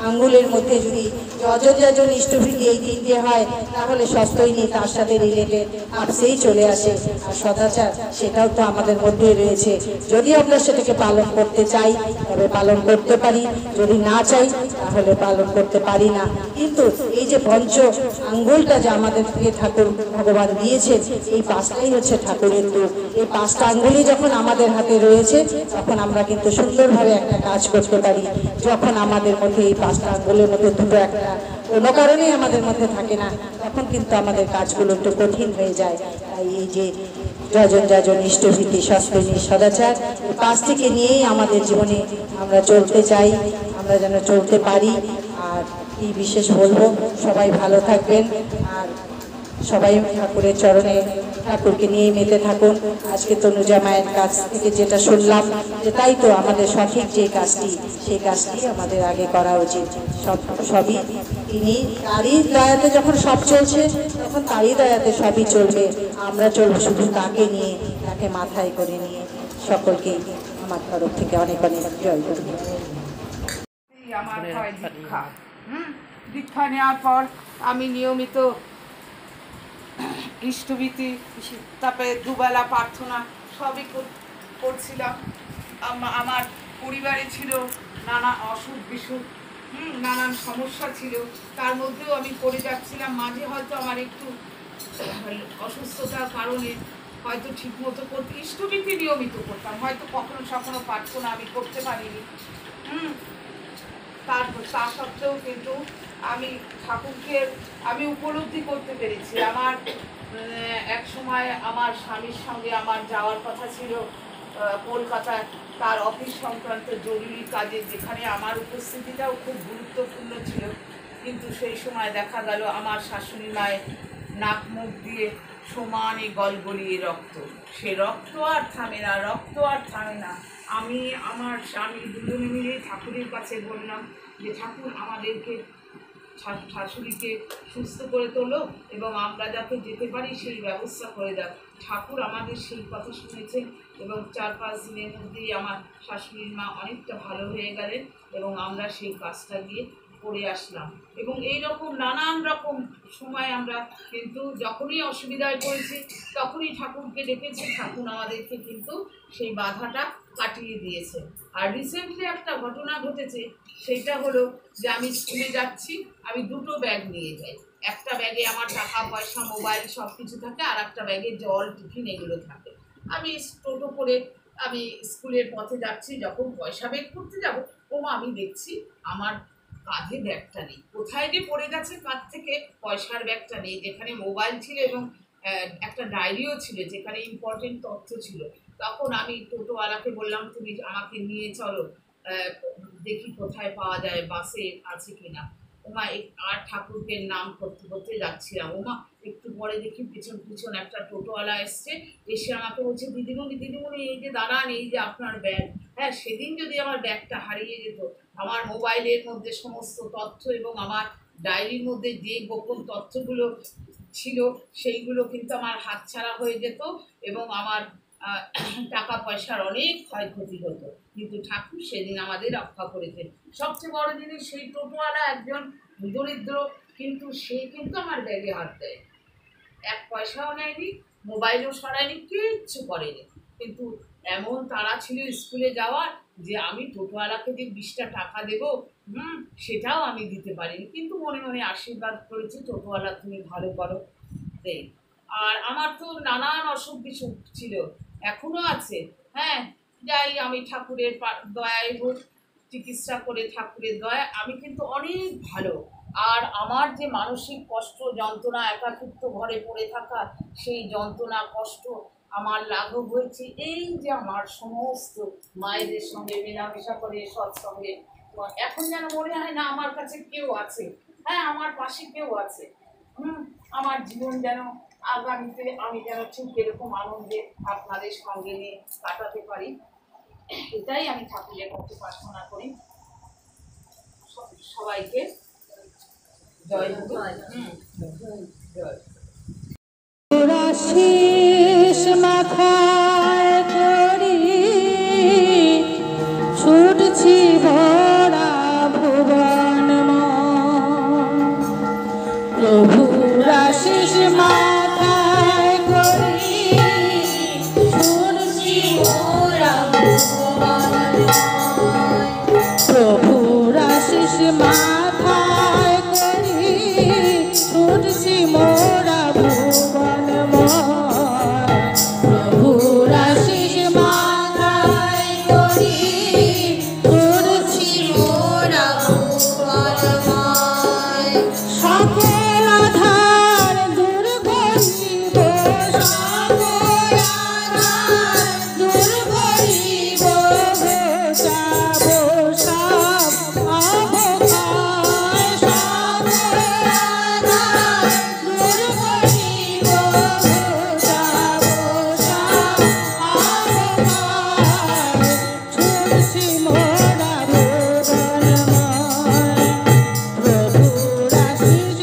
আঙ্গুলের মধ্যে যদি যজন যজন ইষ্টভীতি এই তিনটে হয়, তাহলে সস্তৈনী তার সাথে রিলেটেড আপসেই চলে আসে। আর সদাচার সেটাও তো আমাদের মধ্যে রয়েছে। যদি আমরা সেটাকে পালন করতে চাই তবে পালন করতে পারি, যদি না চাই তাহলে পালন করতে পারি না। কিন্তু এই যে পঞ্চ আঙ্গুলটা যে আমাদেরকে ঠাকুর ভগবান দিয়েছে, এই পাঁচটাই হচ্ছে ঠাকুরের রূপ। এই পাঁচটা আঙ্গুলই যখন আমাদের হাতে রয়েছে, তখন আমরা কিন্তু সুন্দরভাবে একটা কাজ করতে পারি। যখন আমাদের মধ্যে এই পাঁচটা আঙ্গুলের মধ্যে দুটো একটা কোনো কারণেই আমাদের মধ্যে থাকে না, তখন কিন্তু আমাদের কাজগুলো একটু কঠিন হয়ে যায়। তাই এই যে যজন যজন ইষ্টভীতি, সস্তৈনী সদাচার, এই পাঁচটিকে নিয়েই আমাদের জীবনে আমরা চলতে চাই, আমরা যেন চলতে পারি। আর কি বিশেষ বলবো, সবাই ভালো থাকবেন, আর সবাই ঠাকুরের চরণে ঠাকুরকে নিয়ে মেতে থাকুন। আজকে তনুজা মায়ের কাছ থেকে যেটা শুনলাম, যে তাই তো আমাদের সঠিক যে কাজটি, সেই কাজটি আমাদের আগে করা উচিত। সবই তিনি, তারই দয়াতে যখন সব চলছে, তখন তারই দয়াতে সবই চলবে। আমরা চলবো শুধু তাকে নিয়ে, তাকে মাথায় করে নিয়ে। সকলকেই আমার তরফ থেকে অনেক অনেক জয় গুরু। আমার হয় দীক্ষা। দীক্ষা নেওয়ার পর আমি নিয়মিত ইষ্টভীতি, তারপরে দুবেলা প্রার্থনা সবই করছিলাম। আমার পরিবারে ছিল নানা অসুখ বিসুখ, নানান সমস্যা ছিল, তার মধ্যেও আমি করে যাচ্ছিলাম। মাঝে হয়তো আমার একটু অসুস্থতার কারণে হয়তো ঠিকমতো করতে ইষ্টভীতি নিয়মিত করতাম, হয়তো কখনো কখনো প্রার্থনা আমি করতে পারিনি। তা সত্ত্বেও কিন্তু আমি ঠাকুরকে আমি উপলব্ধি করতে পেরেছি। আমার এক সময় আমার স্বামীর সঙ্গে আমার যাওয়ার কথা ছিল কলকাতায়, তার অফিস সংক্রান্ত জরুরি কাজে, যেখানে আমার উপস্থিতিটাও খুব গুরুত্বপূর্ণ ছিল। কিন্তু সেই সময় দেখা গেল আমার শাশুড়ি মায়ের নাক মুখ দিয়ে সমানে গলগলিয়ে রক্ত। সে রক্ত আর থামে না, রক্ত আর থামে না। আমি আমার স্বামী দুজনে মিলে ঠাকুরের কাছে বললাম যে ঠাকুর আমাদেরকে, শাশুড়িকে সুস্থ করে তোলো এবং আমরা যাতে যেতে পারি সেই ব্যবস্থা করে দাও। ঠাকুর আমাদের সেই কথা শুনেছেন এবং 4-5 দিনের মধ্যেই আমার শাশুড়ির মা অনেকটা ভালো হয়ে গেলেন এবং আমরা সেই কাজটা গিয়ে করে আসলাম। এবং এই রকম নানান রকম সময় আমরা কিন্তু যখনই অসুবিধায় পড়েছি তখনই ঠাকুরকে ডেকেছি, ঠাকুর আমাদেরকে কিন্তু সেই বাধাটা কাটিয়ে দিয়েছে। আর রিসেন্টলি একটা ঘটনা ঘটেছে, সেটা হলো যে আমি স্কুলে যাচ্ছি, আমি দুটো ব্যাগ নিয়ে যাই। একটা ব্যাগে আমার টাকা পয়সা মোবাইল সব কিছু থাকে, আর একটা ব্যাগে জল টিফিন এগুলো থাকে। আমি টোটো করে আমি স্কুলের পথে যাচ্ছি, যখন পয়সা বের করতে যাব আমি দেখছি আমার কাঁধে ব্যাগটা নেই। কোথায় যে পড়ে গেছে কাঁধ থেকে, পয়সার ব্যাগটা নেই, যেখানে মোবাইল ছিল এবং একটা ডায়েরিও ছিল যেখানে ইম্পর্টেন্ট তথ্য ছিল। তখন আমি টোটোওয়ালাকে বললাম, তুমি আমাকে নিয়ে চলো, দেখি কোথায় পাওয়া যায়, বাসে আছে কিনা। আর ঠাকুরকে নাম করতে করতে যাচ্ছিলাম। একটু পরে দেখি পিছন পিছন একটা টোটোওয়ালা এসছে, এসে আমাকে বলছে, দিদিমণি দিদিমণি এই যে দাঁড়ান, এই যে আপনার ব্যাগ। হ্যাঁ, সেদিন যদি আমার ব্যাগটা হারিয়ে যেত, আমার মোবাইলের মধ্যে সমস্ত তথ্য এবং আমার ডায়েরির মধ্যে যে গোপন তথ্যগুলো ছিল সেইগুলো কিন্তু আমার হাতছাড়া হয়ে যেত এবং আমার টাকা পয়সার অনেক ক্ষয়ক্ষতি হতো। কিন্তু ঠাকুর সেদিন আমাদের রক্ষা করেছেন। সবচেয়ে বড় জিনিস, সেই টোটোওয়ালা একজন দরিদ্র, কিন্তু সে কিন্তু আমার ব্যাগে হাত দেয়, এক পয়সাও নেয়নি, মোবাইলও সরায়নি, কিচ্ছু করেনি। কিন্তু এমন তাড়া ছিল স্কুলে যাওয়ার যে আমি টোটোওয়ালাকে যে 20টা টাকা দেবো সেটাও আমি দিতে পারিনি। কিন্তু মনে মনে আশীর্বাদ করেছি, টোটোওয়ালা তুমি ভালো করো। আর আমার তো নানান অসুখ বিসুখ ছিল, এখনো আছে। হ্যাঁ, যাই আমি ঠাকুরের দয়ায় হোক, চিকিৎসা করে ঠাকুরের দয়া আমি কিন্তু অনেক ভালো। আর আমার যে মানসিক কষ্ট, যন্ত্রণা, একাকিত্ব ঘরে পড়ে থাকা, সেই যন্ত্রণা কষ্ট আমার লাঘব হয়েছে এই যে আমার সমস্ত মায়েদের সঙ্গে মেলামেশা করে সৎসঙ্গে। এখন যেন মনে হয় না আমার কাছে কেউ আছে, হ্যাঁ আমার পাশে কেউ আছে। আমার জীবন যেন আগামীতে আমি যেন ঠিক এরকম আনন্দে আপনাদের সঙ্গে নিয়ে কাটাতে পারি, এটাই আমি ঠাকুরের কাছে প্রার্থনা করি। সবাইকে জয় গুরু। জয়। শীষ মাথায় করি ছুটছি ভরা ভুবন প্রভুর আশীষ মাথায় করি ছুটছি ভরা ভুবন প্রভুর আশীষ মাথায় করি ছুটছি মোরা ভুবন প্রভুর আশীষ মাথায় করি ছুটছি মোরা ভুবন সকল আধার দূর করিব, সকল আধার দূর করিব, যাব সব অবক্ষয়, সকল আধার দূর করিব, যাব সব অবক্ষয়, ছুটছি মোরা ভুবনময় প্রভুর আশীষ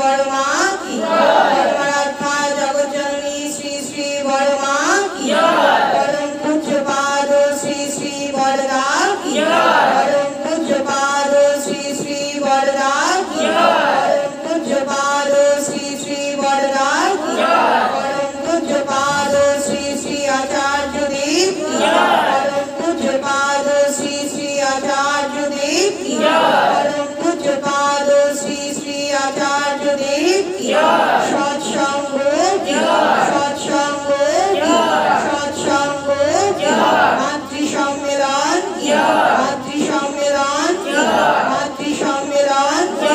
বড় মা কি বড়মারাধ্যা জগজ্জননী শ্রী শ্রী বড় মা কি পরম পূজ্যপাদ শ্রী শ্রী বড়দা কি পরম পূজ্যপাদ শ্রী শ্রী বড়দা কি পরম পূজ্যপাদ শ্রী শ্রী বড়দা কি পরম পূজ্যপাদ শ্রী শ্রী আচার্য দেব কি পরম পূজ্যপাদ শ্রী শ্রী আচার্য দেব কি পরম পূজ্যপাদ শ্রী শ্রী আচার্য দেব কি সৎসঙ্গ কি সৎসঙ্গ কি সৎসঙ্গ কি মাতৃ সম্মেলন কি মাতৃ সম্মেলন কি মাতৃ সম্মেলন কি